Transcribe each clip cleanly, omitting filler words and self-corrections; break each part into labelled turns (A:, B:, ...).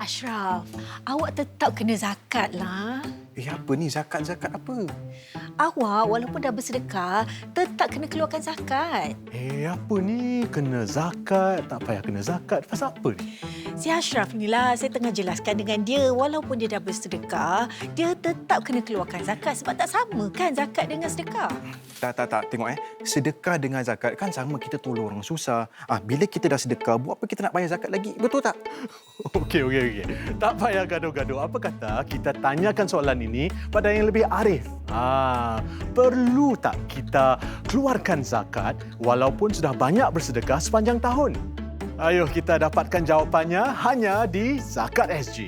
A: Ashraf, awak tetap kena zakat lah.
B: Apa ni zakat-zakat apa?
A: Awak walaupun dah bersedekah, tetap kena keluarkan zakat.
B: Apa ni? Kena zakat, tak payah kena zakat. Pasal apa ni?
A: Si Ashraf ni lah, saya tengah jelaskan dengan dia. Walaupun dia dah bersedekah, dia tetap kena keluarkan zakat sebab tak sama kan zakat dengan sedekah.
B: Tak. Tengok sedekah dengan zakat kan sama, kita tolong orang susah. Bila kita dah sedekah, buat apa kita nak bayar zakat lagi? Betul tak? Okey. Tak payah gaduh-gaduh. Apa kata kita tanyakan soalan ini pada yang lebih arif. Perlu tak kita keluarkan zakat walaupun sudah banyak bersedekah sepanjang tahun? Ayo kita dapatkan jawapannya hanya di Zakat SG.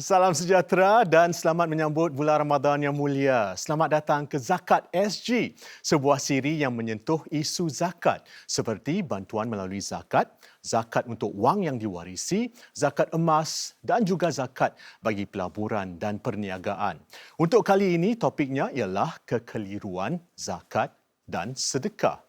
B: Salam sejahtera dan selamat menyambut bulan Ramadan yang mulia. Selamat datang ke Zakat SG, sebuah siri yang menyentuh isu zakat seperti bantuan melalui zakat, zakat untuk wang yang diwarisi, zakat emas dan juga zakat bagi pelaburan dan perniagaan. Untuk kali ini topiknya ialah kekeliruan zakat dan sedekah.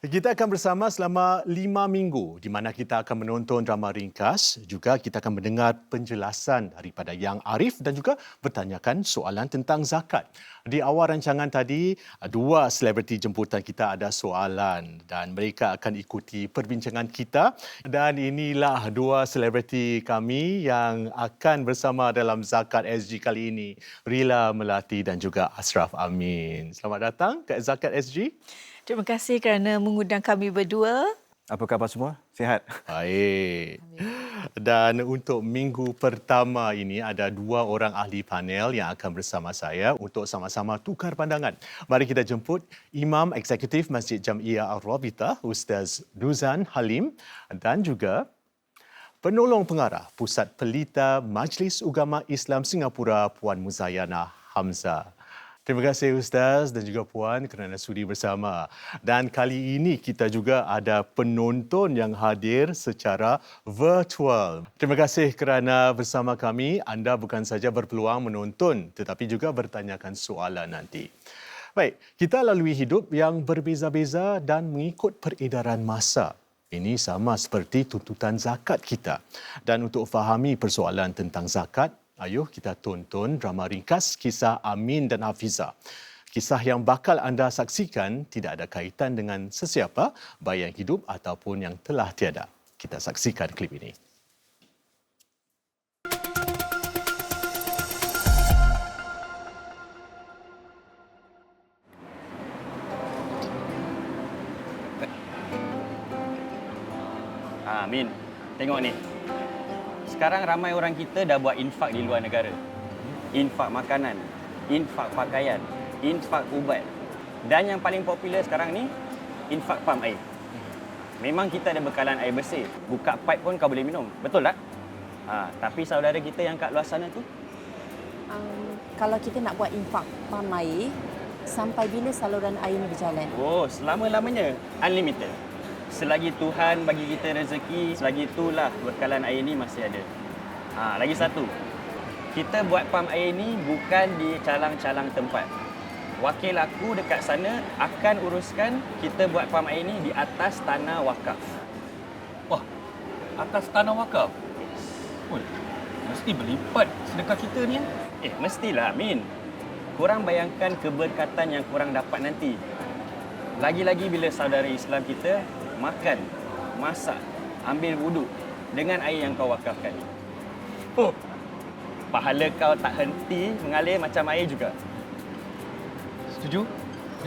B: Kita akan bersama selama 5 minggu di mana kita akan menonton drama ringkas, juga kita akan mendengar penjelasan daripada Yang Arif dan juga bertanyakan soalan tentang zakat. Di awal rancangan tadi, 2 selebriti jemputan kita ada soalan dan mereka akan ikuti perbincangan kita. Dan inilah 2 selebriti kami yang akan bersama dalam Zakat SG kali ini. Rila Melati dan juga Ashraf Amin. Selamat datang ke Zakat SG.
A: Terima kasih kerana mengundang kami berdua.
B: Apa khabar semua? Sihat? Baik.
A: Amin.
B: Dan untuk minggu pertama ini ada 2 orang ahli panel yang akan bersama saya untuk sama-sama tukar pandangan. Mari kita jemput Imam Eksekutif Masjid Jamiah Al-Rabitah, Ustaz Duzan Halim dan juga Penolong Pengarah Pusat Pelita Majlis Ugama Islam Singapura, Puan Muzayana Hamzah. Terima kasih Ustaz dan juga Puan kerana sudi bersama. Dan kali ini kita juga ada penonton yang hadir secara virtual. Terima kasih kerana bersama kami. Anda bukan saja berpeluang menonton tetapi juga bertanyakan soalan nanti. Baik, kita lalui hidup yang berbeza-beza dan mengikut peredaran masa. Ini sama seperti tuntutan zakat kita. Dan untuk fahami persoalan tentang zakat, ayuh kita tonton drama ringkas kisah Amin dan Hafizah. Kisah yang bakal anda saksikan tidak ada kaitan dengan sesiapa, baik yang hidup ataupun yang telah tiada. Kita saksikan klip ini.
C: Amin, tengok ni. Sekarang ramai orang kita dah buat infak di luar negara. Infak makanan, infak pakaian, infak ubat. Dan yang paling popular sekarang ni, infak pam air. Memang kita ada bekalan air bersih. Buka pipe pun kau boleh minum. Betul tak? Tapi saudara kita yang kat luar sana tu?
D: Kalau kita nak buat infak pam air, sampai bila saluran air ni berjalan?
C: Oh, selama-lamanya. Unlimited. Selagi Tuhan bagi kita rezeki, selagi itulah bekalan air ni masih ada. Lagi satu. Kita buat pam air ni bukan di calang-calang tempat. Wakil aku dekat sana akan uruskan kita buat pam air ni di atas tanah wakaf.
E: Wah, atas tanah wakaf? Oh, mesti berlipat sedekah kita ni.
C: Mestilah, Amin. Korang bayangkan keberkatan yang korang dapat nanti. Lagi-lagi bila saudara Islam kita makan, masak, ambil wuduk dengan air yang kau wakafkan ni. Oh, pahala kau tak henti mengalir macam air juga.
E: Setuju?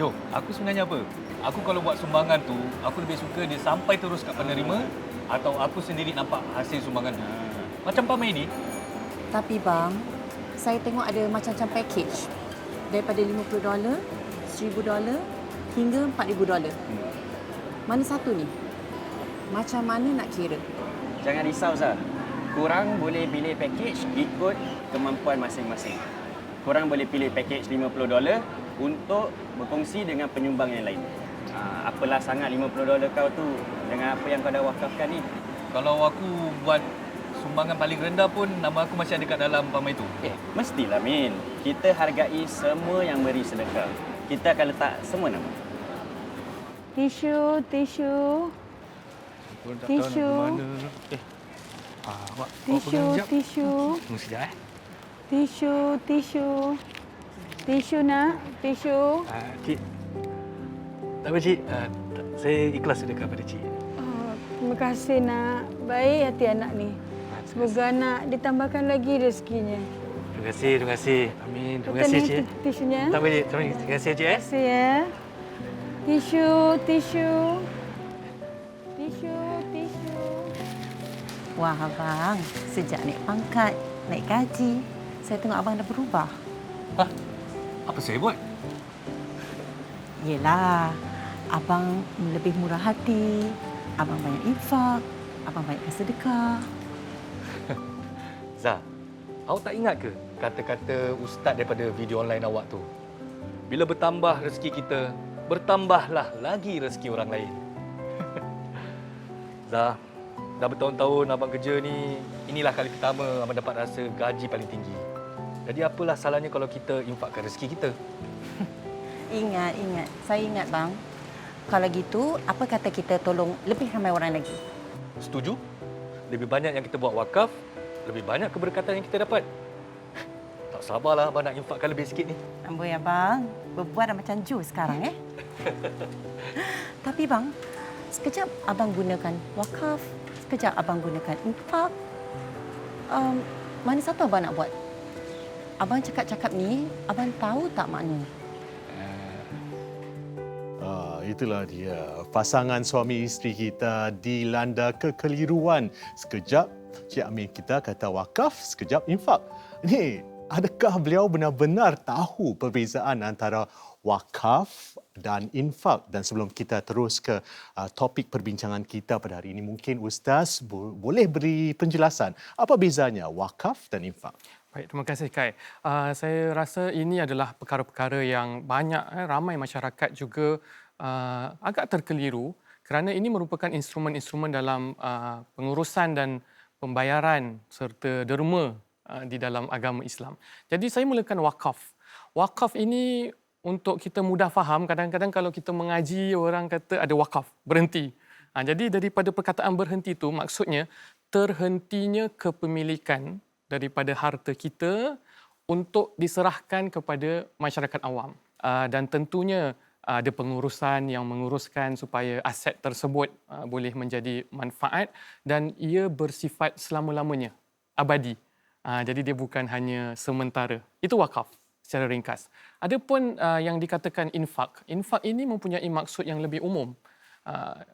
E: Jo, aku sebenarnya apa? Aku kalau buat sumbangan tu, aku lebih suka dia sampai terus kat penerima atau aku sendiri nampak hasil sumbangan tu. Macam pam air ni.
D: Tapi bang, saya tengok ada macam-macam package. Daripada $50, $1,000 hingga $4,000. Mana satu ni? Macam mana nak kira?
C: Jangan risau, Zah. Korang boleh pilih package ikut kemampuan masing-masing. Korang boleh pilih package $50 untuk berkongsi dengan penyumbang yang lain. Apalah sangat $50 kau tu dengan apa yang kau dah wakafkan ni.
E: Kalau aku buat sumbangan paling rendah pun, nama aku masih ada kat dalam pamai tu.
C: Mestilah Min. Kita hargai semua yang beri sedekah. Kita akan letak semua nama.
F: Tisu, tisu. Tisu. Tisu, tisu.
E: Tunggu sekejap
F: Tisu, tisu. Tisu nak, tisu.
E: Cik. Tak apa Cik. Saya ikhlas sedekah pada Cik.
F: Oh, terima kasih nak. Baik hati anak ni. Semoga anak ditambahkan lagi rezekinya.
E: Terima kasih. Amin. Terima
F: Betul
E: kasih
F: ni
E: Cik.
F: tisunya.
E: Tak apa Cik. Terima kasih Cik.
F: Terima kasih ya. Tisu, tisu. Tisu, tisu.
D: Wah abang, sejak naik pangkat, naik gaji, saya tengok abang dah berubah.
E: Hah? Apa saya buat?
D: Yelah, abang lebih murah hati, abang banyak infak, abang banyakkan sedekah.
E: Zah, awak tak ingat ke kata-kata ustaz daripada video online awak tu? Bila bertambah rezeki kita, bertambahlah lagi rezeki orang lain. Zah, dah bertahun-tahun abang kerja ni, inilah kali pertama abang dapat rasa gaji paling tinggi. Jadi apalah salahnya kalau kita infakkan rezeki kita?
D: Ingat. Saya ingat bang. Kalau gitu, apa kata kita tolong lebih ramai orang lagi?
E: Setuju? Lebih banyak yang kita buat wakaf, lebih banyak keberkatan yang kita dapat. Tak sabarlah abang nak infakkan lebih sikit ni.
D: Amboi abang, berbuat dah macam jus sekarang Tapi bang, sekejap abang gunakan wakaf, sekejap abang gunakan infak. Mana satu abang nak buat? Abang cakap-cakap ni, abang tahu tak maknanya?
B: Itulah dia. Pasangan suami isteri kita dilanda kekeliruan. Sekejap Cik Amin kita kata wakaf, sekejap infak. Ni, adakah beliau benar-benar tahu perbezaan antara wakaf dan infak? Dan sebelum kita terus ke topik perbincangan kita pada hari ini, mungkin Ustaz boleh beri penjelasan apa bezanya wakaf dan infak?
G: Baik, terima kasih Kai. Saya rasa ini adalah perkara-perkara yang banyak ramai masyarakat juga agak terkeliru kerana ini merupakan instrumen-instrumen dalam pengurusan dan pembayaran serta derma di dalam agama Islam. Jadi saya mulakan wakaf. Wakaf ini untuk kita mudah faham, kadang-kadang kalau kita mengaji orang kata ada wakaf, berhenti. Jadi daripada perkataan berhenti itu maksudnya terhentinya kepemilikan daripada harta kita untuk diserahkan kepada masyarakat awam. Dan tentunya ada pengurusan yang menguruskan supaya aset tersebut boleh menjadi manfaat dan ia bersifat selama-lamanya, abadi. Jadi dia bukan hanya sementara. Itu wakaf secara ringkas. Adapun yang dikatakan infak. Infak ini mempunyai maksud yang lebih umum.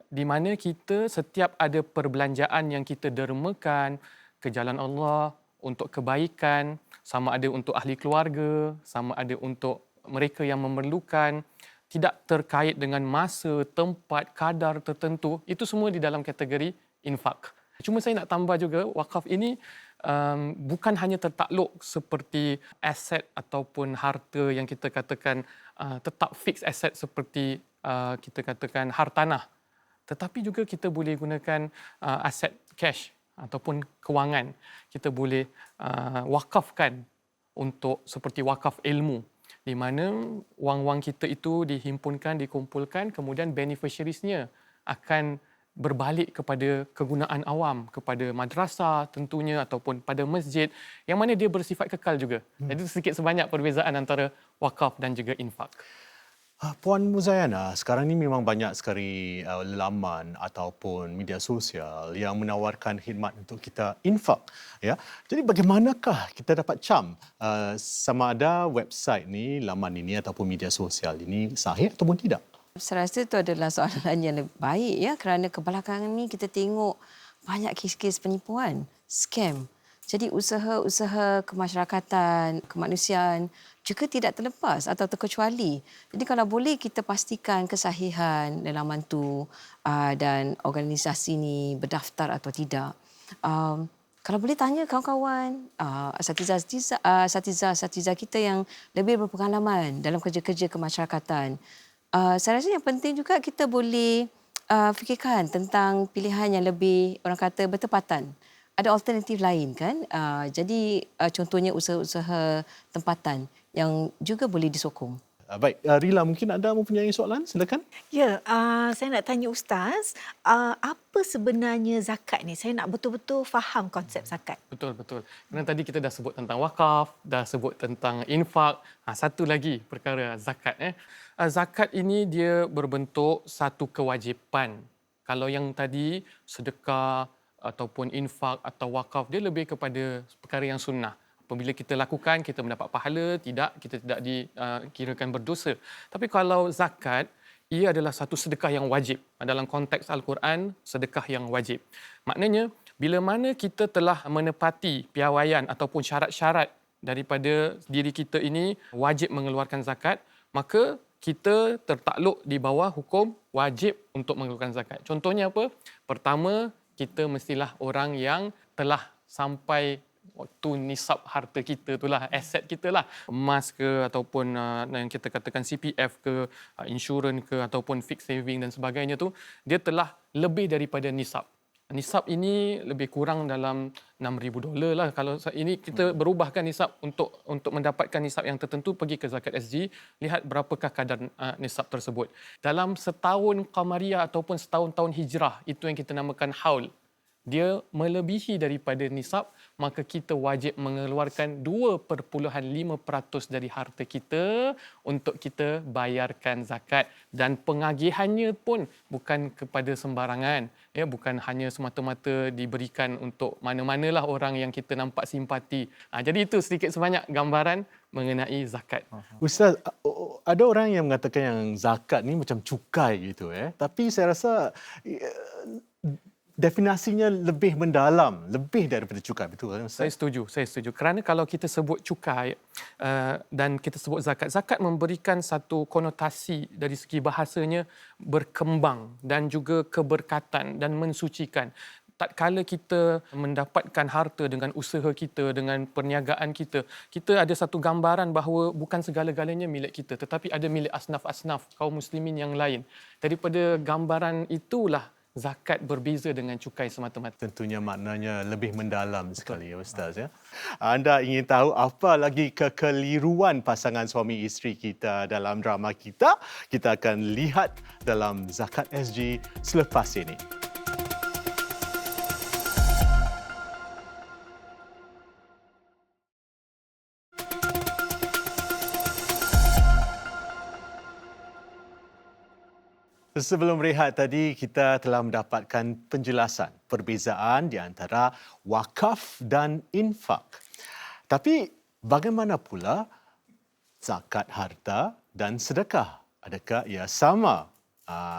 G: Di mana kita setiap ada perbelanjaan yang kita dermakan ke jalan Allah untuk kebaikan, sama ada untuk ahli keluarga, sama ada untuk mereka yang memerlukan, tidak terkait dengan masa, tempat, kadar tertentu, itu semua di dalam kategori infak. Cuma saya nak tambah juga, wakaf ini bukan hanya tertakluk seperti aset ataupun harta yang kita katakan tetap fixed asset seperti kita katakan hartanah. Tetapi juga kita boleh gunakan aset cash ataupun kewangan. Kita boleh wakafkan untuk seperti wakaf ilmu, di mana wang-wang kita itu dihimpunkan, dikumpulkan, kemudian beneficiariesnya akan berbalik kepada kegunaan awam, kepada madrasah tentunya ataupun pada masjid yang mana dia bersifat kekal juga. Jadi sedikit sebanyak perbezaan antara wakaf dan juga infak.
B: Puan Muzayana, sekarang ni memang banyak sekali laman ataupun media sosial yang menawarkan khidmat untuk kita infak. Ya, jadi bagaimanakah kita dapat cam sama ada website ni, laman ini ataupun media sosial ini sahih ataupun tidak?
D: Saya rasa itu adalah soalan yang lebih baik ya, kerana kebelakangan ni kita tengok banyak kes-kes penipuan, scam. Jadi usaha-usaha kemasyarakatan, kemanusiaan juga tidak terlepas atau terkecuali. Jadi kalau boleh kita pastikan kesahihan laman tu dan organisasi ni berdaftar atau tidak. Kalau boleh tanya kawan-kawan, asatiza kita yang lebih berpengalaman dalam kerja-kerja kemasyarakatan. Saya rasa yang penting juga kita boleh fikirkan tentang pilihan yang lebih, orang kata, bertepatan. Ada alternatif lain kan? Jadi contohnya usaha-usaha tempatan yang juga boleh disokong.
B: Baik, Rila, mungkin anda mempunyai soalan? Silakan.
A: Ya, saya nak tanya Ustaz, apa sebenarnya zakat ni? Saya nak betul-betul faham konsep zakat.
G: Betul, betul. Kerana tadi kita dah sebut tentang wakaf, dah sebut tentang infak. Satu lagi perkara zakat. Zakat ini dia berbentuk satu kewajipan. Kalau yang tadi sedekah ataupun infak atau wakaf, dia lebih kepada perkara yang sunnah. Apabila kita lakukan, kita mendapat pahala, kita tidak dikirakan berdosa. Tapi kalau zakat, ia adalah satu sedekah yang wajib. Dalam konteks Al-Quran, sedekah yang wajib. Maknanya, bila mana kita telah menepati piawaian ataupun syarat-syarat daripada diri kita ini wajib mengeluarkan zakat, maka kita tertakluk di bawah hukum wajib untuk mengeluarkan zakat. Contohnya apa? Pertama, kita mestilah orang yang telah sampai waktu nisab harta kita itulah, aset kita lah, emas ke ataupun yang kita katakan CPF ke, insurans ke ataupun fixed saving dan sebagainya tu, dia telah lebih daripada nisab. Nisab ini lebih kurang dalam $6,000 lah. Kalau ini kita berubahkan nisab untuk mendapatkan nisab yang tertentu, pergi ke Zakat SG, lihat berapakah kadar nisab tersebut. Dalam setahun Qamariyah ataupun setahun tahun hijrah, itu yang kita namakan haul. Dia melebihi daripada nisab, maka kita wajib mengeluarkan 2.5% dari harta kita untuk kita bayarkan zakat. Dan pengagihannya pun bukan kepada sembarangan. Ya, bukan hanya semata-mata diberikan untuk mana-manalah orang yang kita nampak simpati. Jadi itu sedikit sebanyak gambaran mengenai zakat.
B: Ustaz, ada orang yang mengatakan yang zakat ni macam cukai gitu. Tapi saya rasa definisinya lebih mendalam, lebih daripada cukai. Betul kan Ustaz?
G: Saya setuju. Kerana kalau kita sebut cukai dan kita sebut zakat memberikan satu konotasi dari segi bahasanya berkembang dan juga keberkatan dan mensucikan. Tatkala kita mendapatkan harta dengan usaha kita, dengan perniagaan kita, kita ada satu gambaran bahawa bukan segala-galanya milik kita, tetapi ada milik asnaf-asnaf kaum muslimin yang lain. Daripada gambaran itulah zakat berbeza dengan cukai semata-mata.
B: Tentunya maknanya lebih mendalam sekali ya Ustaz. Ya. Anda ingin tahu apa lagi kekeliruan pasangan suami isteri kita dalam drama kita? Kita akan lihat dalam Zakat SG selepas ini. Sebelum rehat tadi, kita telah mendapatkan penjelasan perbezaan di antara wakaf dan infak. Tapi bagaimana pula zakat harta dan sedekah? Adakah ia sama?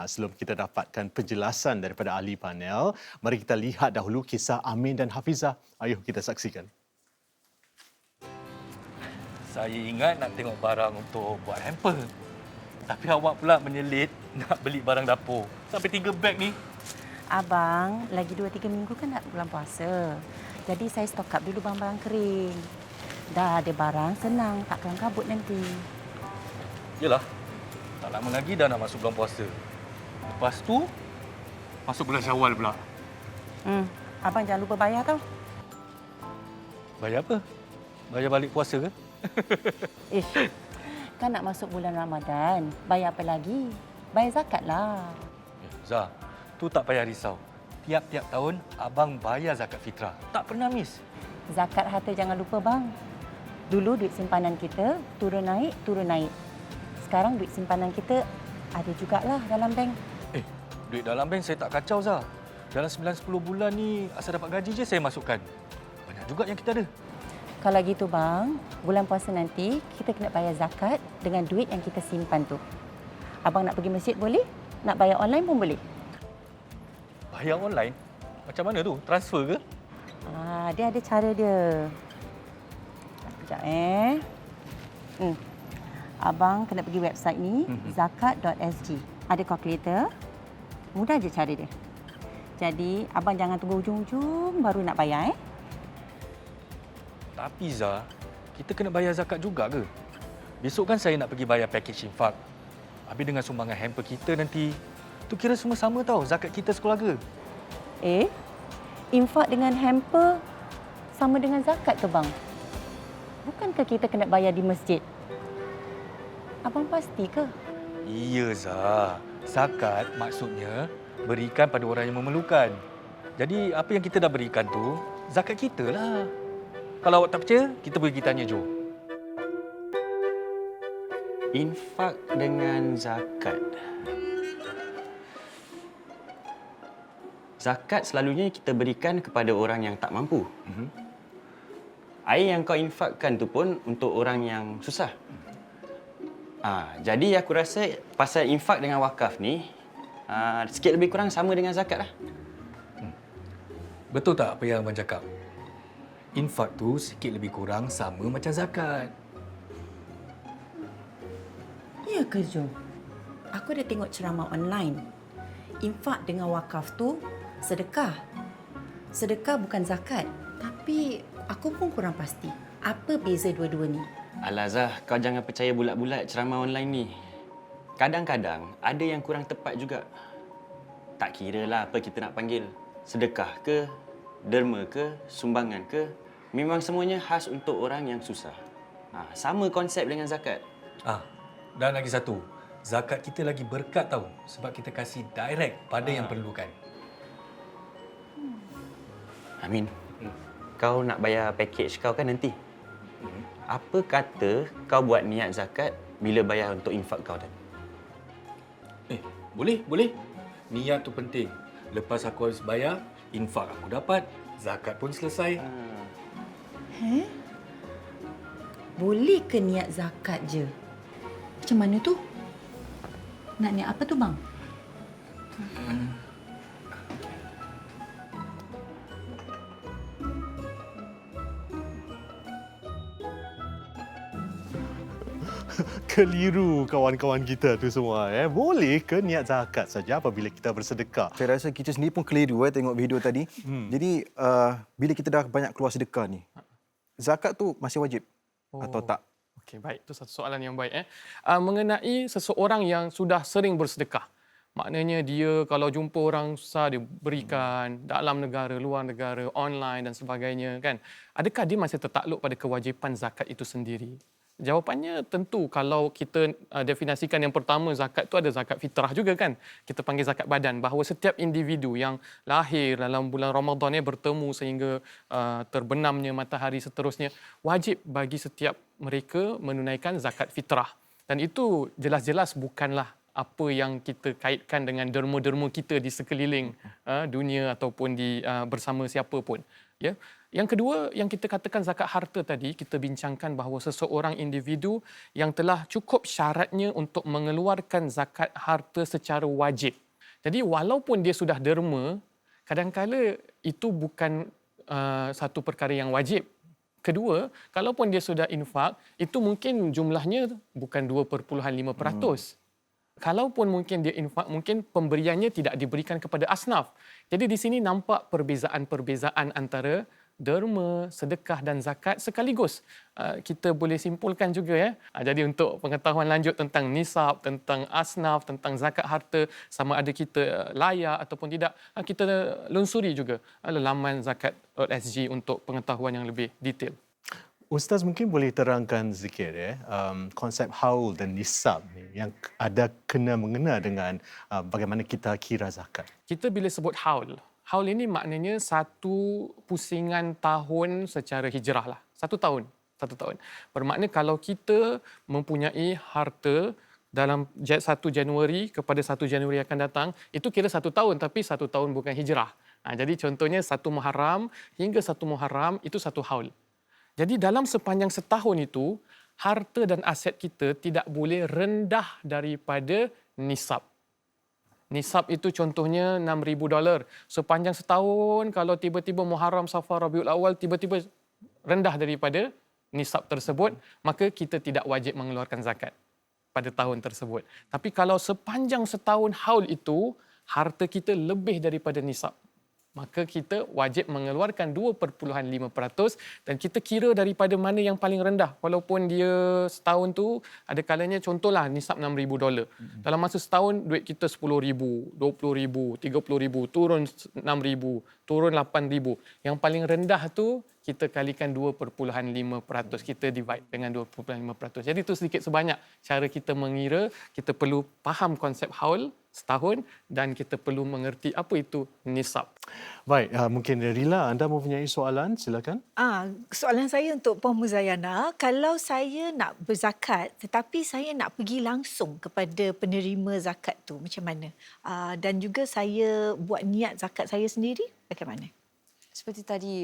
B: Sebelum kita dapatkan penjelasan daripada ahli panel, mari kita lihat dahulu kisah Amin dan Hafizah. Ayuh kita saksikan.
E: Saya ingat nak tengok barang untuk buat hamper. Tapi awak pula menyelit nak beli barang dapur. Sampai 3 beg ni.
H: Abang, lagi 2-3 minggu kan nak bulan puasa. Jadi saya stok up dulu barang-barang kering. Dah ada barang, senang. Tak kelam kabut nanti.
E: Yelah, tak lama lagi dah nak masuk bulan puasa. Lepas tu, masuk bulan Syawal pula.
H: Abang jangan lupa bayar tau.
E: Bayar apa? Bayar balik puasa ke?
H: Ish, kan nak masuk bulan Ramadan. Bayar apa lagi? Bayar zakat lah.
E: Zah, tu tak payah risau. Tiap-tiap tahun, abang bayar zakat fitrah. Tak pernah miss.
H: Zakat harta jangan lupa bang. Dulu duit simpanan kita turun naik. Sekarang duit simpanan kita ada jugalah dalam bank.
E: Duit dalam bank saya tak kacau, Zah. Dalam 9-10 bulan ni, asal dapat gaji je saya masukkan. Banyak juga yang kita ada.
H: Kalau gitu bang, bulan puasa nanti kita kena bayar zakat dengan duit yang kita simpan tu. Abang nak pergi masjid boleh? Nak bayar online pun boleh.
E: Bayar online? Macam mana tu? Transfer ke?
H: Dia ada cara dia. Sekejap Abang kena pergi website ni, zakat.sg. Ada kalkulator. Mudah je cara dia. Jadi, abang jangan tunggu hujung-hujung baru nak bayar.
E: Tapi Zah, kita kena bayar zakat juga ke? Besok kan saya nak pergi bayar package infak. Habis dengan sumbangan hamper kita nanti, tu kira semua sama tau, zakat kita sekeluarga.
H: Infak dengan hamper sama dengan zakat ke bang? Bukankah kita kena bayar di masjid? Abang pasti ke?
E: Iya Zah, zakat maksudnya berikan pada orang yang memerlukan. Jadi apa yang kita dah berikan tu, zakat kita lah. Kalau awak tak percaya, kita pergi tanya Jo.
C: Infak dengan zakat. Zakat selalunya kita berikan kepada orang yang tak mampu. Air yang kau infakkan tu pun untuk orang yang susah. Jadi aku rasa pasal infak dengan wakaf ni, sikit lebih kurang sama dengan zakat lah.
E: Betul tak apa yang abang cakap? Infak tu sikit lebih kurang sama macam zakat.
H: Ya ke Jo? Aku dah tengok ceramah online. Infak dengan wakaf tu sedekah. Sedekah bukan zakat. Tapi aku pun kurang pasti. Apa beza dua-dua ni?
C: Alah Zah, kau jangan percaya bulat-bulat ceramah online ni. Kadang-kadang ada yang kurang tepat juga. Tak kira lah apa kita nak panggil. Sedekah ke, derma ke, sumbangan ke, memang semuanya khas untuk orang yang susah. Sama konsep dengan zakat.
E: Dan lagi satu, zakat kita lagi berkat tau sebab kita kasih direct pada yang perlukan.
C: Amin, kau nak bayar package kau kan nanti? Apa kata kau buat niat zakat bila bayar untuk infak kau tadi?
E: Boleh. Niat tu penting. Lepas aku habis bayar, infak aku dapat, zakat pun selesai.
H: Boleh ke niat zakat je? Macam mana tu? Nak niat apa tu bang?
B: Keliru kawan-kawan kita tu semua. Boleh ke niat zakat saja apabila kita bersedekah?
I: Saya rasa kita sendiri pun keliru tengok video tadi. Jadi bila kita dah banyak keluar sedekah ni, zakat tu masih wajib atau tak?
G: Okey, baik. Itu satu soalan yang baik. Mengenai seseorang yang sudah sering bersedekah. Maknanya dia kalau jumpa orang susah, dia berikan dalam negara, luar negara, online dan sebagainya, kan? Adakah dia masih tertakluk pada kewajipan zakat itu sendiri? Jawapannya tentu kalau kita definisikan yang pertama zakat tu ada zakat fitrah juga kan. Kita panggil zakat badan, bahawa setiap individu yang lahir dalam bulan Ramadan bertemu sehingga terbenamnya matahari seterusnya, wajib bagi setiap mereka menunaikan zakat fitrah. Dan itu jelas-jelas bukanlah apa yang kita kaitkan dengan derma-derma kita di sekeliling dunia ataupun di bersama siapa pun. Ya. Yang kedua, yang kita katakan zakat harta tadi, kita bincangkan bahawa seseorang individu yang telah cukup syaratnya untuk mengeluarkan zakat harta secara wajib. Jadi walaupun dia sudah derma, kadang-kala itu bukan satu perkara yang wajib. Kedua, kalaupun dia sudah infak, itu mungkin jumlahnya bukan 2.5%. Kalaupun mungkin dia infak, mungkin pemberiannya tidak diberikan kepada asnaf. Jadi di sini nampak perbezaan-perbezaan antara derma, sedekah dan zakat sekaligus. Kita boleh simpulkan juga ya. Jadi untuk pengetahuan lanjut tentang nisab, tentang asnaf, tentang zakat harta, sama ada kita layak ataupun tidak, kita lunsuri juga laman zakat.sg untuk pengetahuan yang lebih detail.
B: Ustaz mungkin boleh terangkan sikit konsep haul dan nisab ni yang ada kena-mengena dengan bagaimana kita kira zakat.
G: Kita bila sebut haul ini maknanya satu pusingan tahun secara hijrah lah. Satu tahun. Bermakna kalau kita mempunyai harta dalam 1 Januari kepada 1 Januari akan datang, itu kira 1 tahun tapi 1 tahun bukan hijrah. Jadi contohnya 1 Muharram hingga 1 Muharram itu 1 haul. Jadi dalam sepanjang setahun itu, harta dan aset kita tidak boleh rendah daripada nisab. Nisab itu contohnya $6,000. Sepanjang setahun, kalau tiba-tiba Muharram, Safar, Rabiul Awal, tiba-tiba rendah daripada nisab tersebut, maka kita tidak wajib mengeluarkan zakat pada tahun tersebut. Tapi kalau sepanjang setahun haul itu, harta kita lebih daripada nisab. maka kita wajib mengeluarkan 2.5% dan kita kira daripada mana yang paling rendah. Walaupun dia setahun tu ada kalanya contohlah nisab $6,000. Dalam masa setahun duit kita $10,000, $20,000, $30,000, turun $6,000, turun $8,000. Yang paling rendah tu kita kalikan 2.5%. Kita divide dengan 2.5%. Jadi itu sedikit sebanyak cara kita mengira. Kita perlu faham konsep haul setahun dan kita perlu mengerti apa itu nisab.
B: Baik, mungkin Rila anda mempunyai soalan, silakan.
A: Soalan saya untuk Puan Muzayana, kalau saya nak berzakat tetapi saya nak pergi langsung kepada penerima zakat tu, macam mana? Dan juga saya buat niat zakat saya sendiri, bagaimana?
D: Seperti tadi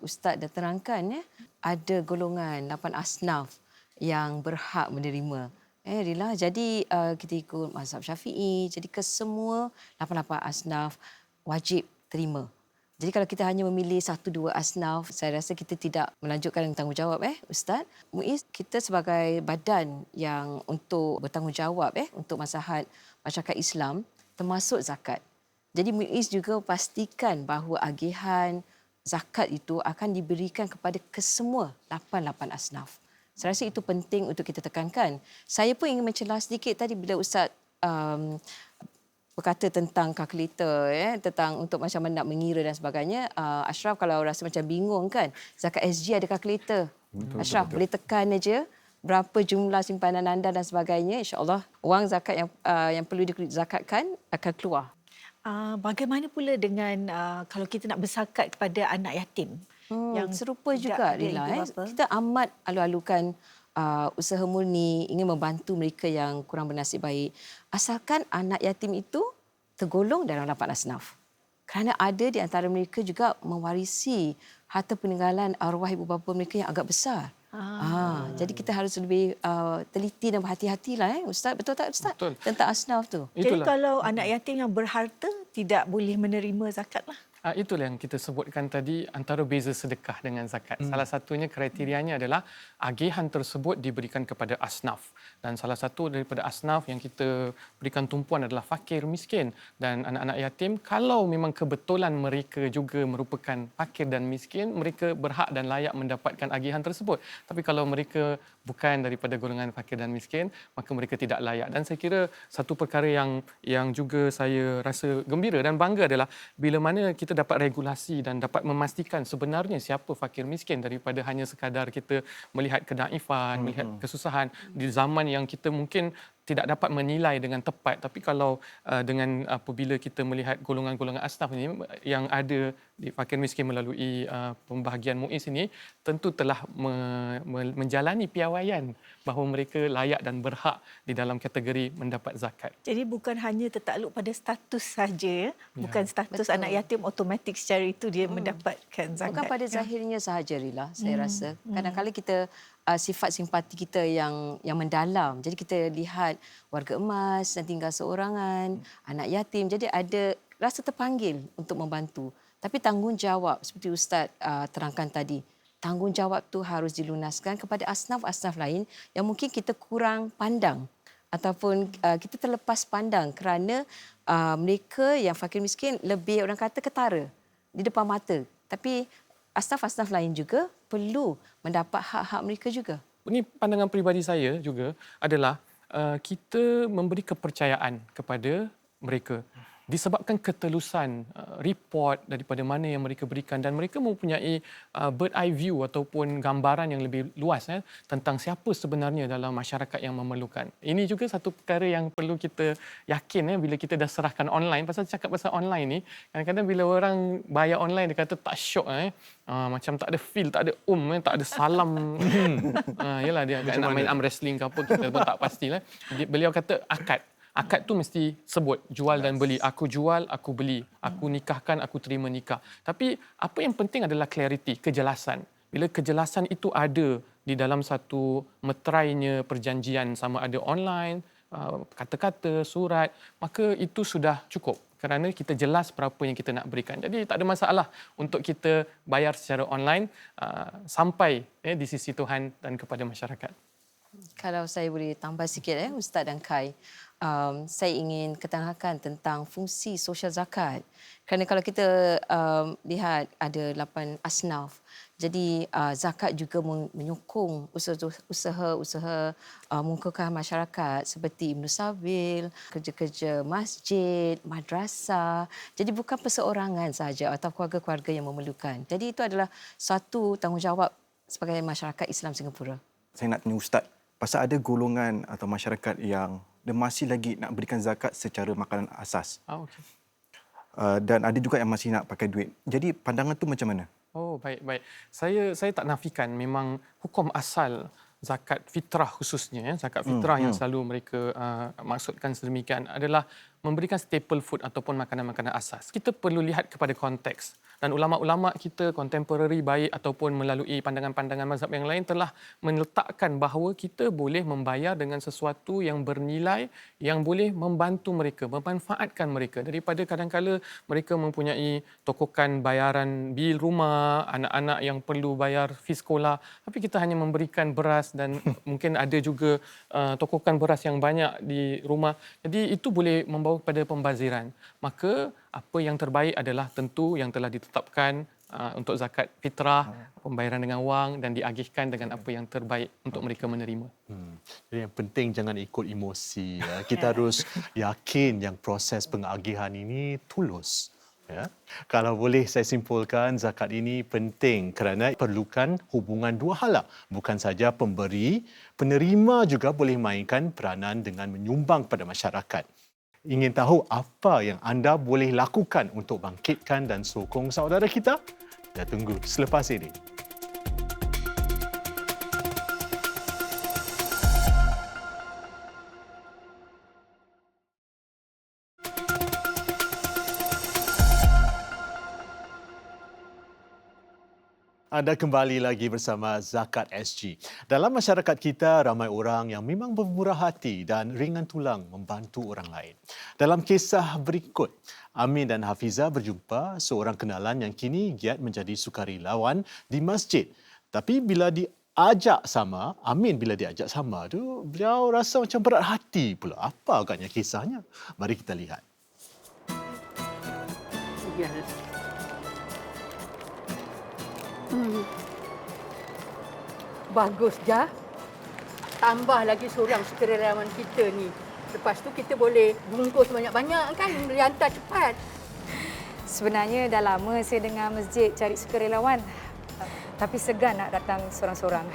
D: Ustaz dah terangkan, ada golongan 8 asnaf yang berhak menerima. Rila, jadi kita ikut mazhab Syafi'i, jadi kesemua 88 asnaf wajib terima. Jadi kalau kita hanya memilih 1-2 asnaf, saya rasa kita tidak melanjutkan tanggungjawab, Ustaz. MUIS, kita sebagai badan yang untuk bertanggungjawab untuk maslahat masyarakat Islam, termasuk zakat. Jadi MUIS juga pastikan bahawa agihan zakat itu akan diberikan kepada kesemua 88 asnaf. Saya rasa itu penting untuk kita tekankan. Saya pun ingin mencelah sedikit tadi bila Ustaz berkata tentang kalkulator, tentang untuk macam mana nak mengira dan sebagainya. Ashraf kalau rasa macam bingung kan, Zakat SG ada kalkulator. Ashraf boleh tekan aja berapa jumlah simpanan anda dan sebagainya. InsyaAllah wang zakat yang perlu dizakatkan akan keluar.
A: Bagaimana pula dengan kalau kita nak berzakat kepada anak yatim?
D: Yang serupa juga, Rila. Kita amat alu-alukan usaha murni, ingin membantu mereka yang kurang bernasib baik. Asalkan anak yatim itu tergolong dalam 8 asnaf. Kerana ada di antara mereka juga mewarisi harta peninggalan arwah ibu bapa mereka yang agak besar. Jadi kita harus lebih teliti dan berhati-hatilah, Ustaz. Betul tak, Ustaz?
G: Betul.
D: Tentang asnaf tu.
A: Jadi kalau anak yatim yang berharta tidak boleh menerima zakat lah.
G: Itulah yang kita sebutkan tadi, antara beza sedekah dengan zakat. Salah satunya kriterianya adalah agihan tersebut diberikan kepada asnaf. Dan salah satu daripada asnaf yang kita berikan tumpuan adalah fakir miskin. Dan anak-anak yatim, kalau memang kebetulan mereka juga merupakan fakir dan miskin, mereka berhak dan layak mendapatkan agihan tersebut. Tapi kalau mereka bukan daripada golongan fakir dan miskin, maka mereka tidak layak. Dan saya kira satu perkara yang juga saya rasa gembira dan bangga adalah bila mana kita dapat regulasi dan dapat memastikan sebenarnya siapa fakir miskin daripada hanya sekadar kita melihat kenaifan, melihat kesusahan di zaman yang kita mungkin tidak dapat menilai dengan tepat. Tapi kalau dengan apabila kita melihat golongan-golongan asnaf ini yang ada di fakir miskin melalui pembahagian MUIS ini, tentu telah menjalani piawaian bahawa mereka layak dan berhak di dalam kategori mendapat zakat.
A: Jadi bukan hanya tertakluk pada status saja, bukan status anak yatim automatik secara itu dia mendapatkan zakat.
D: Bukan pada zahirnya sahaja, Rila, saya rasa. Kadang-kadang kita sifat simpati kita yang mendalam. Jadi kita lihat warga emas yang tinggal seorangan, anak yatim. Jadi ada rasa terpanggil untuk membantu. Tapi tanggungjawab seperti Ustaz terangkan tadi, tanggungjawab tu harus dilunaskan kepada asnaf-asnaf lain yang mungkin kita kurang pandang ataupun kita terlepas pandang kerana mereka yang fakir miskin lebih orang kata ketara di depan mata. Tapi asnaf-asnaf lain juga perlu mendapat hak-hak mereka juga.
G: Ini pandangan peribadi saya juga adalah kita memberi kepercayaan kepada mereka. Disebabkan ketelusan report daripada mana yang mereka berikan dan mereka mempunyai bird eye view ataupun gambaran yang lebih luas tentang siapa sebenarnya dalam masyarakat yang memerlukan. Ini juga satu perkara yang perlu kita yakin bila kita dah serahkan online. Pasal cakap pasal online ni, kadang-kadang bila orang bayar online dia kata tak syok macam tak ada feel, tak ada tak ada salam. Yalah dia agak nak main arm wrestling ke apa, kita pun tak pastilah. Beliau kata akad. Akad tu mesti sebut jual dan beli. Aku jual, aku beli. Aku nikahkan, aku terima nikah. Tapi apa yang penting adalah clarity, kejelasan. Bila kejelasan itu ada di dalam satu meterainya perjanjian, sama ada online, kata-kata, surat, maka itu sudah cukup. Kerana kita jelas berapa yang kita nak berikan. Jadi tak ada masalah untuk kita bayar secara online sampai di sisi Tuhan dan kepada masyarakat.
D: Kalau saya boleh tambah sikit, Ustaz dan Kai. saya ingin ketengahkan tentang fungsi sosial zakat. Kerana kalau kita lihat ada 8 asnaf, jadi zakat juga menyokong usaha-usaha mengukirkan masyarakat seperti Ibn Sabil, kerja-kerja masjid, madrasah. Jadi bukan perseorangan sahaja atau keluarga-keluarga yang memerlukan. Jadi itu adalah satu tanggungjawab sebagai masyarakat Islam Singapura.
I: Saya nak tanya Ustaz, pasal ada golongan atau masyarakat yang dia masih lagi nak berikan zakat secara makanan asas.
G: Okey.
I: Dan ada juga yang masih nak pakai duit. Jadi pandangan tu macam mana?
G: Oh, baik. Saya tak nafikan memang hukum asal zakat fitrah khususnya, zakat fitrah yang selalu mereka maksudkan sedemikian adalah memberikan staple food ataupun makanan-makanan asas. Kita perlu lihat kepada konteks. Dan ulama-ulama kita kontemporari baik ataupun melalui pandangan-pandangan mazhab yang lain telah meletakkan bahawa kita boleh membayar dengan sesuatu yang bernilai yang boleh membantu mereka, memanfaatkan mereka daripada kadang-kala mereka mempunyai tokokan bayaran bil rumah, anak-anak yang perlu bayar fee sekolah, tapi kita hanya memberikan beras dan mungkin ada juga tokokan beras yang banyak di rumah. Jadi itu boleh membawa kepada pembaziran. Maka apa yang terbaik adalah tentu yang telah ditetapkan untuk zakat fitrah, pembayaran dengan wang dan diagihkan dengan apa yang terbaik untuk mereka menerima.
B: Jadi yang penting jangan ikut emosi. Ya. Kita harus yakin yang proses pengagihan ini tulus. Ya. Kalau boleh saya simpulkan, zakat ini penting kerana perlukan hubungan dua hala. Bukan saja pemberi, penerima juga boleh mainkan peranan dengan menyumbang kepada masyarakat. Ingin tahu apa yang anda boleh lakukan untuk bangkitkan dan sokong saudara kita? Kita tunggu selepas ini. Anda kembali lagi bersama Zakat SG. Dalam masyarakat kita, ramai orang yang memang bermurah hati dan ringan tulang membantu orang lain. Dalam kisah berikut, Amin dan Hafiza berjumpa seorang kenalan yang kini giat menjadi sukarelawan di masjid. Tapi bila Amin bila diajak sama tu, beliau rasa macam berat hati pula. Apa agaknya kisahnya? Mari kita lihat.
J: Bagus, Jah. Tambah lagi seorang sukarelawan kita ni. Lepas tu kita boleh bungkus banyak-banyak kan, boleh hantar cepat.
K: Sebenarnya dah lama saya dengar masjid cari sukarelawan. Tapi segan nak datang seorang-seorang.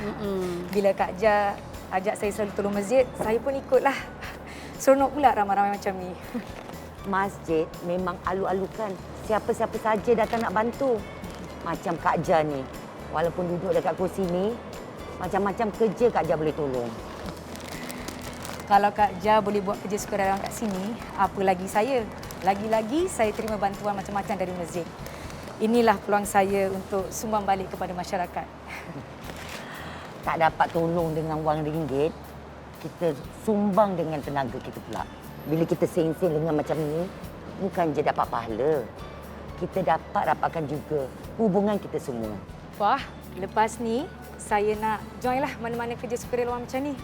K: Bila Kak Jah ajak saya selalu tolong masjid, saya pun ikutlah. Seronok pula ramai-ramai macam ni.
L: Masjid memang alu-alukan. Siapa-siapa saja datang nak bantu. Macam Kak Jah ni. Walaupun duduk dekat kursi ni, macam-macam kerja Kak Jah boleh tolong.
K: Kalau Kak Jah boleh buat kerja sukarelawan kat sini, apa lagi saya? Lagi-lagi saya terima bantuan macam-macam dari masjid. Inilah peluang saya untuk sumbang balik kepada masyarakat.
L: Tak dapat tolong dengan wang ringgit, kita sumbang dengan tenaga kita pula. Bila kita sen-sen dengan macam ni, bukan je dapat pahala. Kita dapat rapatkan juga hubungan kita semua.
K: Wah, lepas ni saya nak join lah mana-mana kerja sukarelawan macam ni.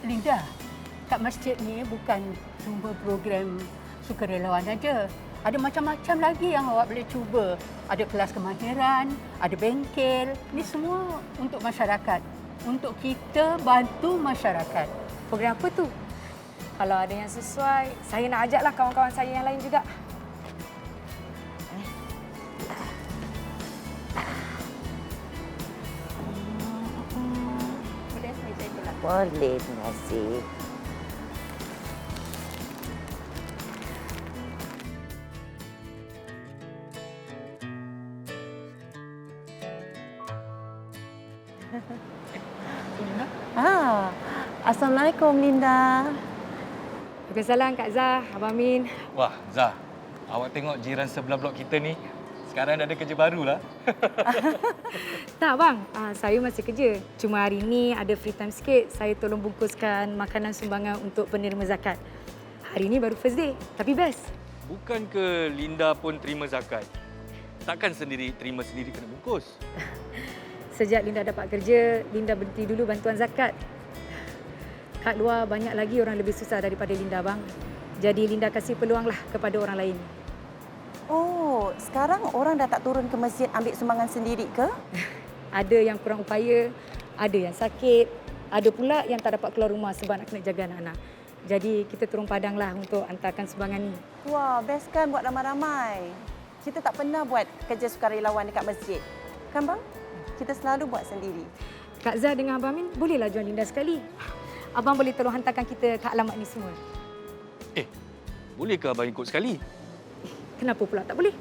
J: Linda, kat masjid ni bukan cuma program sukarelawan aja. Ada macam-macam lagi yang awak boleh cuba. Ada kelas kemahiran, ada bengkel. Ini semua untuk masyarakat. Untuk kita bantu masyarakat.
K: Program apa tu? Kalau ada yang sesuai, saya nak ajaklah kawan-kawan saya yang lain juga.
L: Boleh, terima kasih. Assalamualaikum Linda.
K: Waalaikumsalam Kak Zah, Abang Amin.
E: Wah, Zah. Awak tengok jiran sebelah blok kita ni. Sekarang dah ada kerja barulah.
K: Tak bang, saya masih kerja. Cuma hari ni ada free time sikit. Saya tolong bungkuskan makanan sumbangan untuk penerima zakat. Hari ni baru first day, tapi best.
E: Bukan ke Linda pun terima zakat? Takkan terima sendiri kena bungkus?
K: Sejak Linda dapat kerja, Linda berhenti dulu bantuan zakat. hak luar banyak lagi orang lebih susah daripada Linda bang. Jadi Linda kasih peluanglah kepada orang lain.
H: Oh, sekarang orang dah tak turun ke masjid ambil sumbangan sendiri ke?
K: Ada yang kurang upaya, ada yang sakit, ada pula yang tak dapat keluar rumah sebab nak kena jaga anak-anak. Jadi kita turun padanglah untuk hantarkan sumbangan ni.
H: Wah, best kan buat ramai-ramai. Kita tak pernah buat kerja sukarelawan dekat masjid. Kan bang? Kita selalu buat sendiri.
K: Kak Zah dengan Abang Amin, bolehlah join Linda sekali. Abang boleh tolong hantarkan kita ke alamat ni semua.
E: Boleh ke abang ikut sekali?
K: Kenapa pula tak boleh?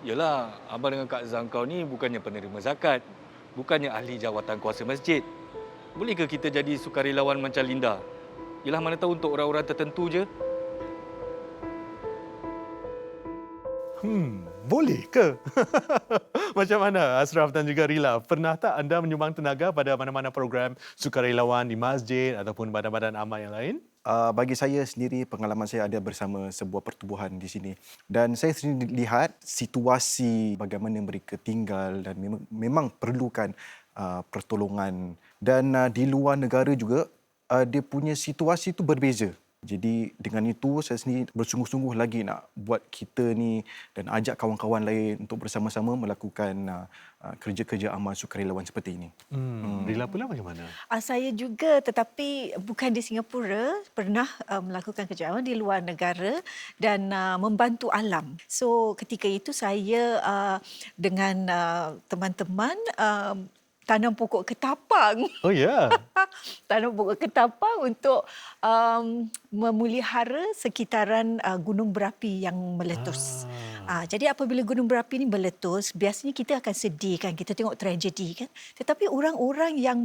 E: Yelah, abang dengan Kak Zah kau ni bukannya penerima zakat. Bukannya ahli jawatan kuasa masjid. Boleh ke kita jadi sukarelawan macam Linda? Yelah, mana tahu untuk orang-orang tertentu je.
B: Boleh ke? Macam mana Ashraf dan juga Rila? Pernah tak anda menyumbang tenaga pada mana-mana program sukarelawan di masjid ataupun badan-badan amal yang lain?
I: Bagi saya sendiri, pengalaman saya ada bersama sebuah pertubuhan di sini. Dan saya sendiri lihat situasi bagaimana mereka tinggal dan memang perlukan pertolongan. Dan di luar negara juga, dia punya situasi itu berbeza. Jadi dengan itu saya sendiri bersungguh-sungguh lagi nak buat kita ni dan ajak kawan-kawan lain untuk bersama-sama melakukan kerja-kerja amal sukarelawan seperti ini.
B: Rila pula bagaimana?
A: Saya juga tetapi bukan di Singapura, pernah melakukan kerja amal di luar negara dan membantu alam. So ketika itu saya dengan teman-teman tanam pokok ketapang.
B: Oh ya.
A: Tanam pokok ketapang untuk memelihara sekitaran gunung berapi yang meletus. Jadi apabila gunung berapi ini meletus, biasanya kita akan sedih kan, kita tengok tragedi kan. Tetapi orang-orang yang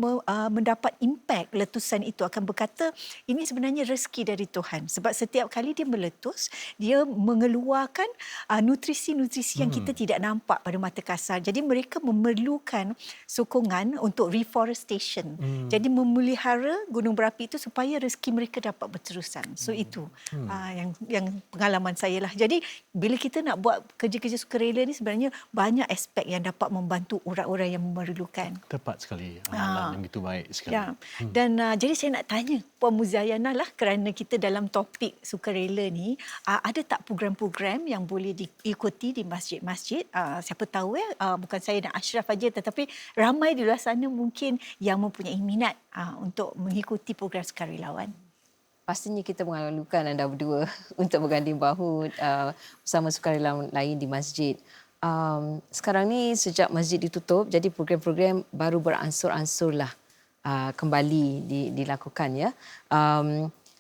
A: mendapat impak letusan itu akan berkata ini sebenarnya rezeki dari Tuhan. Sebab setiap kali dia meletus, dia mengeluarkan nutrisi-nutrisi yang kita tidak nampak pada mata kasar. Jadi mereka memerlukan sokongan untuk reforestation. Jadi memelihara gunung berapi itu supaya rezeki mereka dapat berterusan. So itu yang pengalaman saya lah. Jadi bila kita nak buat kerja-kerja sukarela ni sebenarnya banyak aspek yang dapat membantu orang-orang yang memerlukan.
B: Tepat sekali. Amalan yang begitu baik sekali.
A: Ya. Dan jadi saya nak tanya Puan Muzayana lah, kerana kita dalam topik sukarela ni, ada tak program-program yang boleh diikuti di masjid-masjid? Siapa tahu bukan saya dan Ashraf aja, tetapi ramai di luar sana mungkin yang mempunyai minat untuk mengikuti program sukarelawan.
D: Pastinya kita mengalu-alukan anda berdua untuk berganding bahu bersama sukarelawan lain di masjid. Sekarang ni sejak masjid ditutup, jadi program-program baru beransur-ansur lah kembali dilakukan ya.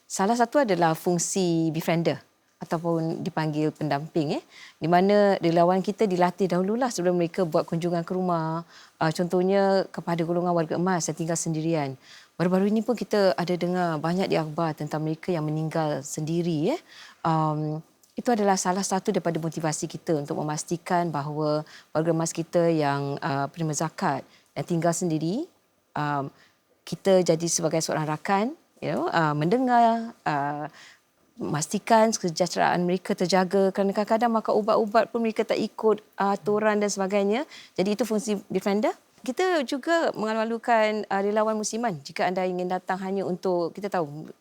D: Salah satu adalah fungsi befriender ataupun dipanggil pendamping di mana relawan kita dilatih dahululah sebelum mereka buat kunjungan ke rumah. Contohnya kepada golongan warga emas yang tinggal sendirian. Baru-baru ini pun kita ada dengar banyak di akhbar tentang mereka yang meninggal sendiri. Itu adalah salah satu daripada motivasi kita untuk memastikan bahawa warga emas kita yang penerima zakat dan tinggal sendiri, kita jadi sebagai seorang rakan, mendengar, memastikan kesejahteraan mereka terjaga, kerana kadang-kadang makan ubat-ubat pun mereka tak ikut aturan dan sebagainya. Jadi itu fungsi Befriender. Kita juga mengalu-alukan relawan musiman. Jika anda ingin datang hanya untuk, kita tahu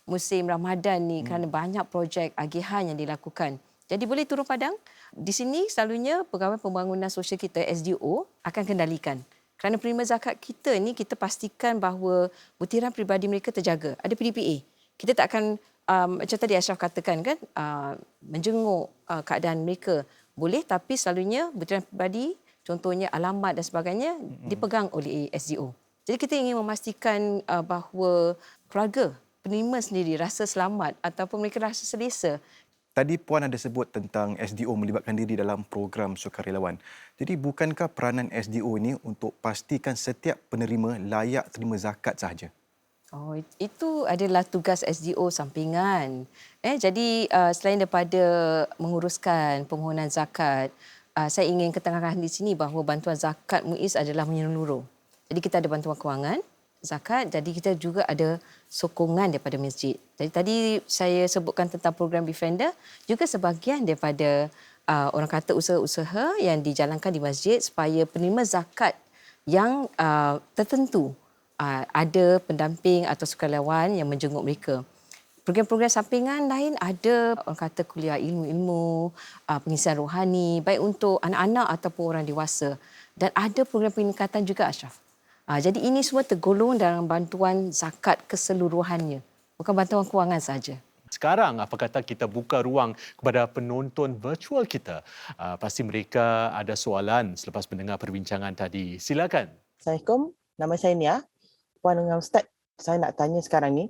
D: musim Ramadan ni kerana banyak projek agihan yang dilakukan. Jadi boleh turun padang. Di sini selalunya Pegawai Pembangunan Sosial kita, SDO, akan kendalikan. Kerana penerima zakat kita ni, kita pastikan bahawa butiran peribadi mereka terjaga. Ada PDPA. Kita tak akan, macam tadi Ashraf katakan kan, menjenguk keadaan mereka. Boleh, tapi selalunya butiran peribadi, contohnya alamat dan sebagainya, dipegang oleh SDO. Jadi kita ingin memastikan bahawa keluarga penerima sendiri rasa selamat ataupun mereka rasa selesa.
I: Tadi Puan ada sebut tentang SDO melibatkan diri dalam program sukarelawan. Jadi bukankah peranan SDO ini untuk pastikan setiap penerima layak terima zakat sahaja?
D: Oh, itu adalah tugas SDO sampingan. Jadi selain daripada menguruskan permohonan zakat, saya ingin ketengahkan di sini bahawa bantuan zakat MUIS adalah menyeluruh. Jadi kita ada bantuan kewangan, zakat, jadi kita juga ada sokongan daripada masjid. Jadi tadi saya sebutkan tentang program Befriender, juga sebahagian daripada orang kata usaha-usaha yang dijalankan di masjid supaya penerima zakat yang tertentu ada pendamping atau sukarelawan yang menjenguk mereka. Program-program sampingan lain ada, orang kata kuliah ilmu-ilmu, pengisian rohani, baik untuk anak-anak ataupun orang dewasa. Dan ada program peningkatan juga, Ashraf. Jadi ini semua tergolong dalam bantuan zakat keseluruhannya. Bukan bantuan kewangan saja.
B: Sekarang, apa kata kita buka ruang kepada penonton virtual kita. Pasti mereka ada soalan selepas mendengar perbincangan tadi. Silakan.
M: Assalamualaikum, nama saya Nia. Puan dengan Ustaz, saya nak tanya sekarang ni,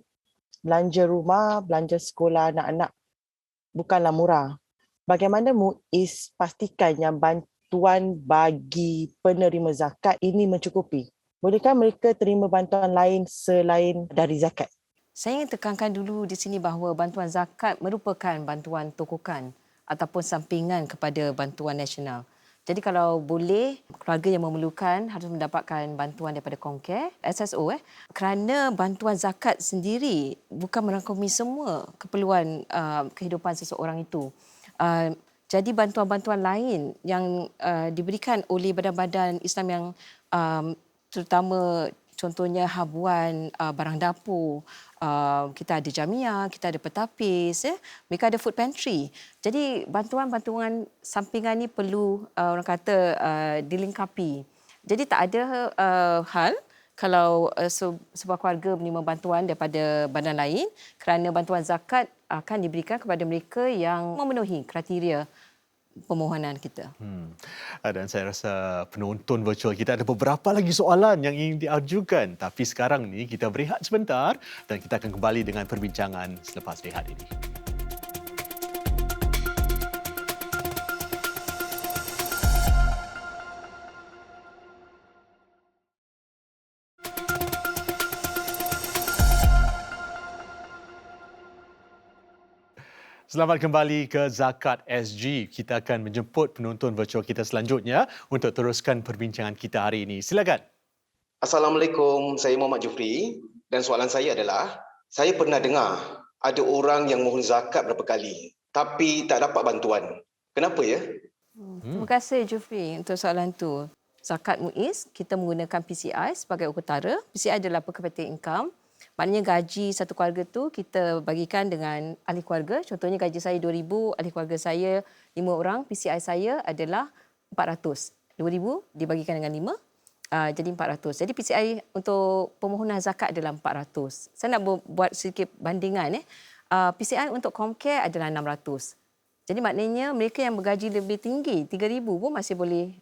M: belanja rumah, belanja sekolah anak-anak bukanlah murah. Bagaimana MUIS pastikan yang bantuan bagi penerima zakat ini mencukupi? Bolehkah mereka terima bantuan lain selain dari zakat?
D: Saya ingin tekankan dulu di sini bahawa bantuan zakat merupakan bantuan tokokan ataupun sampingan kepada bantuan nasional. Jadi kalau boleh, keluarga yang memerlukan harus mendapatkan bantuan daripada Comcare, SSO, kerana bantuan zakat sendiri bukan merangkumi semua keperluan kehidupan seseorang itu. Jadi bantuan-bantuan lain yang diberikan oleh badan-badan Islam yang terutama contohnya habuan, barang dapur, kita ada jamiah, kita ada petapis, mereka ada food pantry. Jadi bantuan-bantuan sampingan ni perlu orang kata dilengkapi. Jadi tak ada hal kalau sebuah keluarga menerima bantuan daripada badan lain kerana bantuan zakat akan diberikan kepada mereka yang memenuhi kriteria permohonan kita.
B: Dan saya rasa penonton virtual kita ada beberapa lagi soalan yang ingin diajukan. Tapi sekarang ni kita berehat sebentar dan kita akan kembali dengan perbincangan selepas rehat ini. Selamat kembali ke Zakat SG. Kita akan menjemput penonton virtual kita selanjutnya untuk teruskan perbincangan kita hari ini. Silakan.
N: Assalamualaikum, saya Muhammad Jufri dan soalan saya adalah, saya pernah dengar ada orang yang mohon zakat berapa kali tapi tak dapat bantuan. Kenapa ya?
D: Terima kasih Jufri untuk soalan itu. Zakat MUIS, kita menggunakan PCI sebagai ukutara. PCI adalah per capita income. Maknanya gaji satu keluarga tu kita bagikan dengan ahli keluarga. Contohnya gaji saya 2,000, ahli keluarga saya 5 orang, PCI saya adalah 400. 2,000 dibagikan dengan 5, jadi 400. Jadi PCI untuk permohonan zakat adalah 400. Saya nak buat sedikit bandingan. PCI untuk Comcare adalah 600. Jadi maknanya mereka yang bergaji lebih tinggi, 3,000 pun masih boleh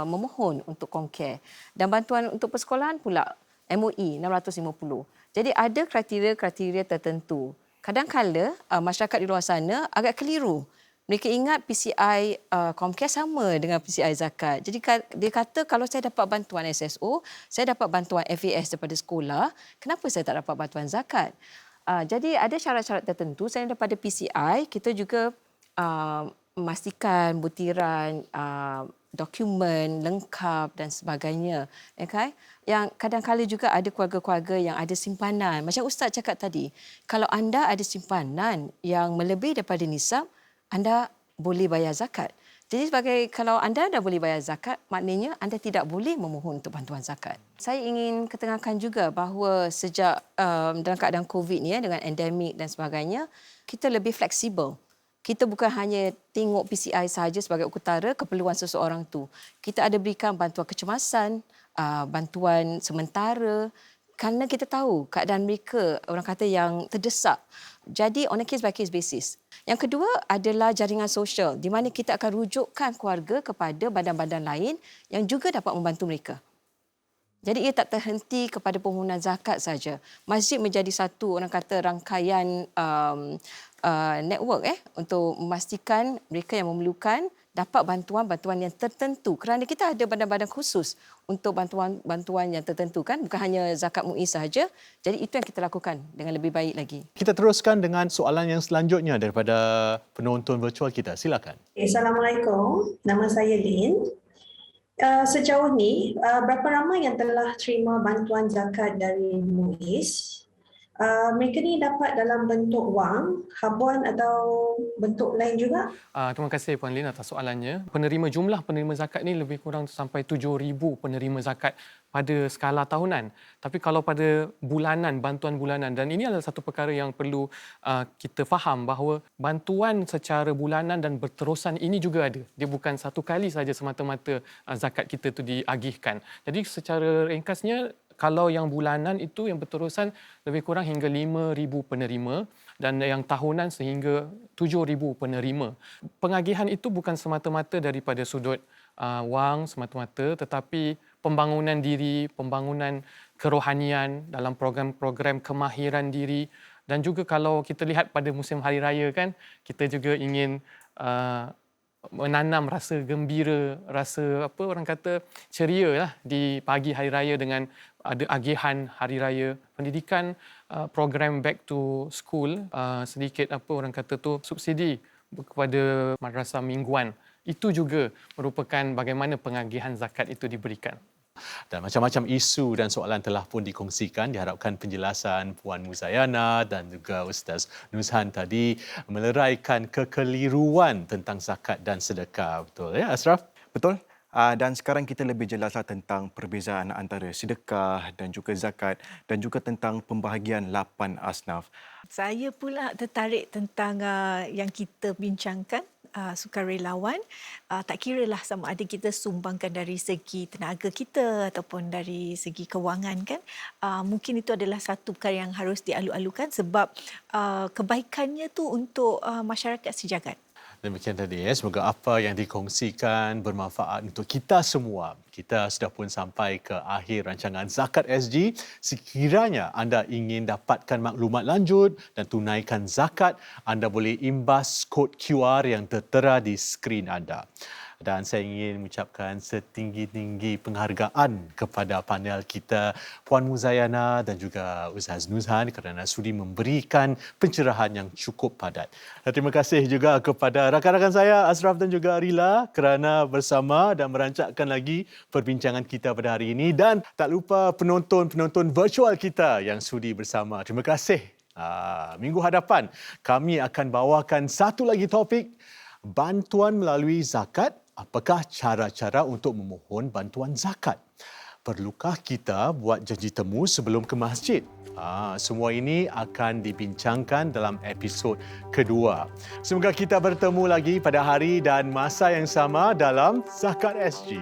D: memohon untuk Comcare. Dan bantuan untuk persekolahan pula MOE 650. Jadi ada kriteria-kriteria tertentu. Kadang-kala masyarakat di luar sana agak keliru. Mereka ingat PCI Comcare sama dengan PCI zakat. Jadi dia kata kalau saya dapat bantuan SSO, saya dapat bantuan FAS daripada sekolah, kenapa saya tak dapat bantuan zakat? Jadi ada syarat-syarat tertentu. Selain daripada PCI, kita juga memastikan butiran dokumen lengkap dan sebagainya. Okay? Yang kadang-kadang juga ada keluarga-keluarga yang ada simpanan. Macam Ustaz cakap tadi, kalau anda ada simpanan yang melebihi daripada nisab, anda boleh bayar zakat. Jadi kalau anda dah boleh bayar zakat, maknanya anda tidak boleh memohon untuk bantuan zakat. Saya ingin ketengahkan juga bahawa sejak dalam keadaan COVID ni, dengan endemik dan sebagainya, kita lebih fleksibel. Kita bukan hanya tengok PCI sahaja sebagai ukutara keperluan seseorang tu. Kita ada berikan bantuan kecemasan, bantuan sementara kerana kita tahu keadaan mereka, orang kata yang terdesak. Jadi on a case by case basis. Yang kedua adalah jaringan sosial di mana kita akan rujukkan keluarga kepada badan-badan lain yang juga dapat membantu mereka. Jadi ia tak terhenti kepada permohonan zakat saja. Masjid menjadi satu orang kata rangkaian network untuk memastikan mereka yang memerlukan dapat bantuan-bantuan yang tertentu. Kerana kita ada badan-badan khusus untuk bantuan-bantuan yang tertentu kan, bukan hanya zakat MUIS sahaja. Jadi itu yang kita lakukan dengan lebih baik lagi.
B: Kita teruskan dengan soalan yang selanjutnya daripada penonton virtual kita. Silakan.
O: Assalamualaikum. Nama saya Lin. Sejauh ni, berapa ramai yang telah terima bantuan zakat dari MUIS? Mereka ni dapat dalam bentuk wang, habuan atau bentuk lain juga?
G: Terima kasih Puan Lin atas soalannya. Jumlah penerima zakat ni lebih kurang sampai 7,000 penerima zakat pada skala tahunan. Tapi kalau pada bulanan, bantuan bulanan, dan ini adalah satu perkara yang perlu kita faham bahawa bantuan secara bulanan dan berterusan ini juga ada. Dia bukan satu kali saja semata-mata zakat kita tu diagihkan. Jadi secara ringkasnya, kalau yang bulanan itu yang berterusan lebih kurang hingga 5,000 penerima dan yang tahunan sehingga 7,000 penerima. Pengagihan itu bukan semata-mata daripada sudut wang semata-mata, tetapi pembangunan diri, pembangunan kerohanian dalam program-program kemahiran diri, dan juga kalau kita lihat pada musim hari raya kan, kita juga ingin menanam rasa gembira, rasa orang kata ceria lah di pagi hari raya dengan ada agihan hari raya pendidikan, program back to school, sedikit orang kata tu subsidi kepada madrasah mingguan. Itu juga merupakan bagaimana pengagihan zakat itu diberikan.
B: Dan macam-macam isu dan soalan telah pun dikongsikan. Diharapkan penjelasan Puan Muzayana dan juga Ustaz Nuzhan tadi meleraikan kekeliruan tentang zakat dan sedekah. Betul ya, Ashraf?
I: Betul. Dan sekarang kita lebih jelaslah tentang perbezaan antara sedekah dan juga zakat dan juga tentang pembahagian 8 asnaf.
A: Saya pula tertarik tentang yang kita bincangkan, sukarelawan. Tak kiralah sama ada kita sumbangkan dari segi tenaga kita ataupun dari segi kewangan kan. Mungkin itu adalah satu perkara yang harus dialu-alukan sebab kebaikannya tu untuk masyarakat sejagat.
B: Demikian tadi ya. Semoga apa yang dikongsikan bermanfaat untuk kita semua. Kita sudah pun sampai ke akhir rancangan Zakat SG. Sekiranya anda ingin dapatkan maklumat lanjut dan tunaikan zakat, anda boleh imbas kod QR yang tertera di skrin anda. Dan saya ingin mengucapkan setinggi-tinggi penghargaan kepada panel kita, Puan Muzayana dan juga Ustaz Nuzhan kerana sudi memberikan pencerahan yang cukup padat. Dan terima kasih juga kepada rakan-rakan saya, Ashraf dan juga Rila kerana bersama dan merancangkan lagi perbincangan kita pada hari ini. Dan tak lupa penonton-penonton virtual kita yang sudi bersama. Terima kasih. Minggu hadapan kami akan bawakan satu lagi topik, bantuan melalui zakat. Apakah cara-cara untuk memohon bantuan zakat? Perlukah kita buat janji temu sebelum ke masjid? Semua ini akan dibincangkan dalam episod kedua. Semoga kita bertemu lagi pada hari dan masa yang sama dalam Zakat SG.